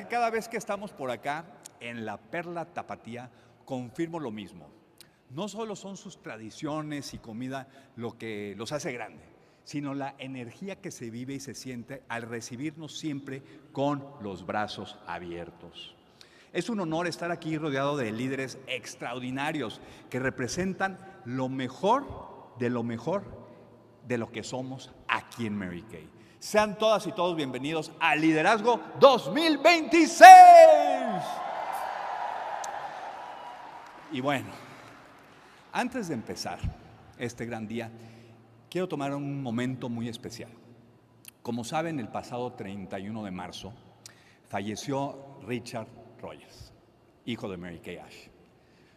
cada vez que estamos por acá, en la Perla Tapatía, confirmo lo mismo. No solo son sus tradiciones y comida lo que los hace grande, sino la energía que se vive y se siente al recibirnos siempre con los brazos abiertos. Es un honor estar aquí rodeado de líderes extraordinarios que representan lo mejor de lo que somos aquí en Mary Kay. Sean todas y todos bienvenidos al Liderazgo 2026. Y bueno, antes de empezar este gran día, quiero tomar un momento muy especial. Como saben, el pasado 31 de marzo falleció Richard Rogers, hijo de Mary Kay Ash.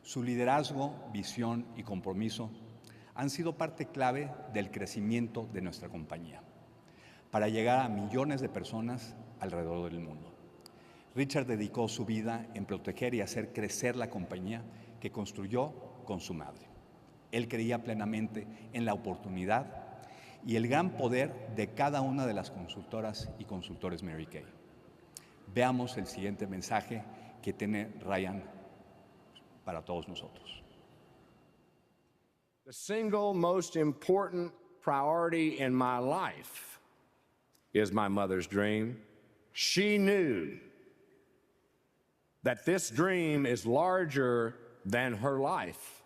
Su liderazgo, visión y compromiso han sido parte clave del crecimiento de nuestra compañía, para llegar a millones de personas alrededor del mundo. Richard dedicó su vida en proteger y hacer crecer la compañía que construyó con su madre. Él creía plenamente en la oportunidad y el gran poder de cada una de las consultoras y consultores Mary Kay. Veamos el siguiente mensaje que tiene Ryan para todos nosotros. The single most important priority in my life is my mother's dream. She knew that this dream is larger than her life,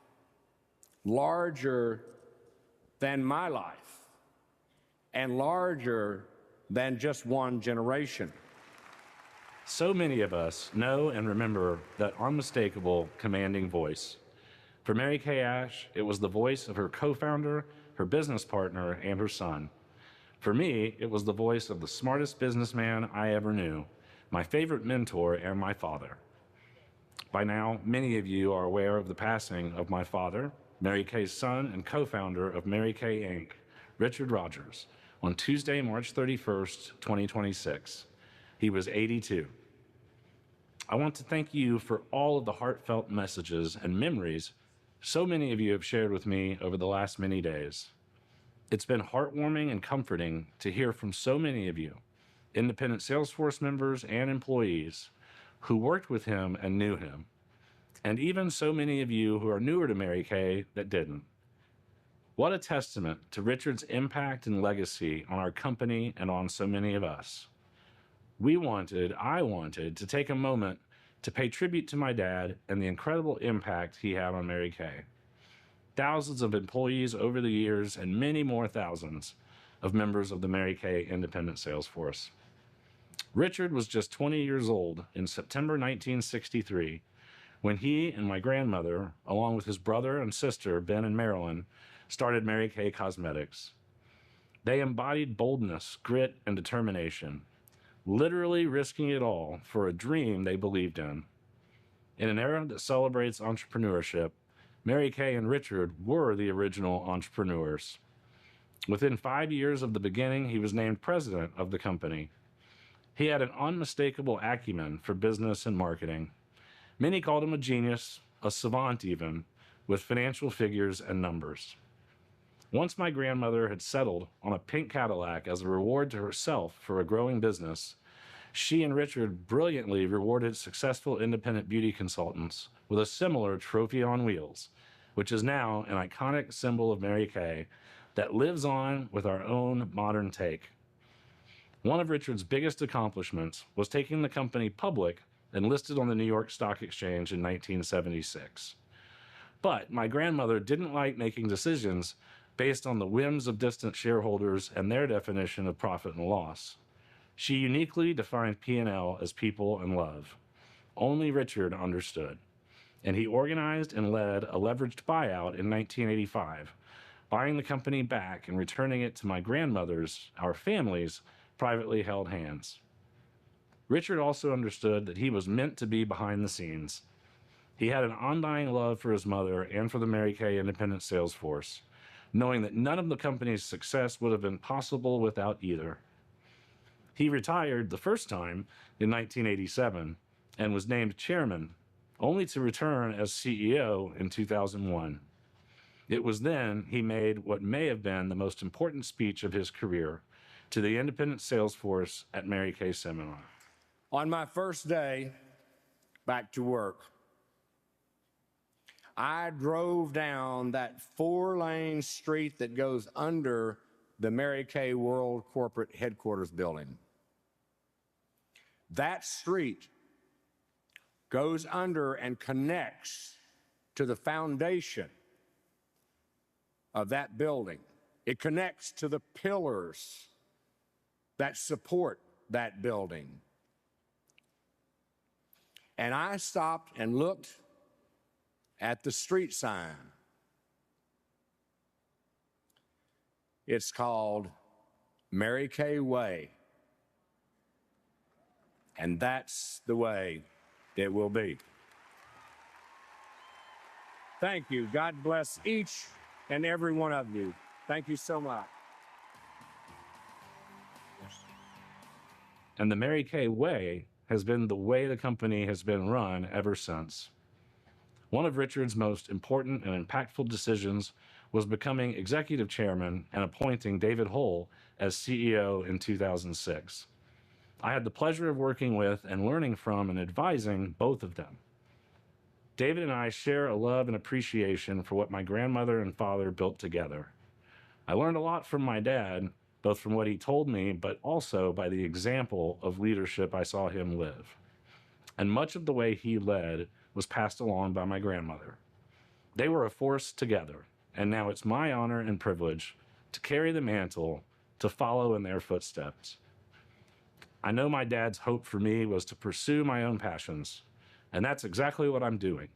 larger than my life, and larger than just one generation. So many of us know and remember that unmistakable, commanding voice. For Mary Kay Ash, it was the voice of her co-founder, her business partner, and her son. For me, it was the voice of the smartest businessman I ever knew, my favorite mentor, and my father. By now, many of you are aware of the passing of my father, Mary Kay's son and co-founder of Mary Kay Inc., Richard Rogers, on Tuesday, March 31st, 2026. He was 82. I want to thank you for all of the heartfelt messages and memories so many of you have shared with me over the last many days. It's been heartwarming and comforting to hear from so many of you, independent Salesforce members and employees, who worked with him and knew him, and even so many of you who are newer to Mary Kay that didn't. What a testament to Richard's impact and legacy on our company and on so many of us. I wanted to take a moment to pay tribute to my dad and the incredible impact he had on Mary Kay. Thousands of employees over the years and many more thousands of members of the Mary Kay independent sales force. Richard was just 20 years old in September 1963 when he and my grandmother, along with his brother and sister, Ben and Marilyn, started Mary Kay Cosmetics. They embodied boldness, grit, and determination, literally risking it all for a dream they believed in. In an era that celebrates entrepreneurship, Mary Kay and Richard were the original entrepreneurs. Within 5 years of the beginning, he was named president of the company. He had an unmistakable acumen for business and marketing. Many called him a genius, a savant even, with financial figures and numbers. Once my grandmother had settled on a pink Cadillac as a reward to herself for a growing business, she and Richard brilliantly rewarded successful independent beauty consultants with a similar trophy on wheels, which is now an iconic symbol of Mary Kay that lives on with our own modern take. One of Richard's biggest accomplishments was taking the company public and listed on the New York Stock Exchange in 1976. But my grandmother didn't like making decisions based on the whims of distant shareholders and their definition of profit and loss. She uniquely defined P&L as people and love. Only Richard understood. And he organized and led a leveraged buyout in 1985, buying the company back and returning it to my grandmother's, our family's, privately held hands. Richard also understood that he was meant to be behind the scenes. He had an undying love for his mother and for the Mary Kay independent sales force, knowing that none of the company's success would have been possible without either. He retired the first time in 1987 and was named chairman, only to return as CEO in 2001. It was then he made what may have been the most important speech of his career to the independent sales force at Mary Kay Seminar. On my first day back to work, I drove down that 4-lane street that goes under the Mary Kay World Corporate Headquarters building. That street goes under and connects to the foundation of that building. It connects to the pillars that support that building. And I stopped and looked at the street sign. It's called Mary Kay Way. And that's the way it will be. Thank you. God bless each and every one of you. Thank you so much. And the Mary Kay Way has been the way the company has been run ever since. One of Richard's most important and impactful decisions was becoming executive chairman and appointing David Hull as CEO in 2006. I had the pleasure of working with and learning from and advising both of them. David and I share a love and appreciation for what my grandmother and father built together. I learned a lot from my dad, both from what he told me, but also by the example of leadership I saw him live. And much of the way he led was passed along by my grandmother. They were a force together, and now it's my honor and privilege to carry the mantle, to follow in their footsteps. I know my dad's hope for me was to pursue my own passions, and that's exactly what I'm doing.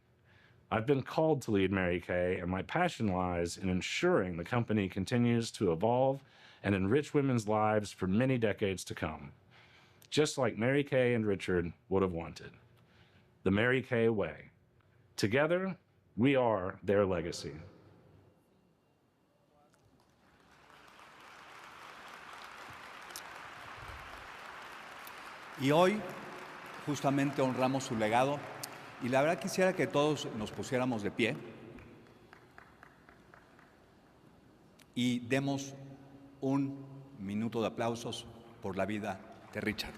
I've been called to lead Mary Kay, and my passion lies in ensuring the company continues to evolve and enrich women's lives for many decades to come, just like Mary Kay and Richard would have wanted. The Mary Kay Way. Together, we are their legacy. Y hoy justamente honramos su legado y la verdad quisiera que todos nos pusiéramos de pie y demos un minuto de aplausos por la vida de Richard.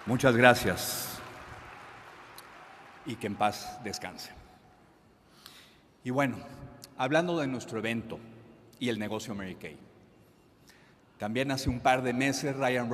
Muchas gracias y que en paz descanse. Y bueno, hablando de nuestro evento y el negocio Mary Kay, también hace un par de meses Ryan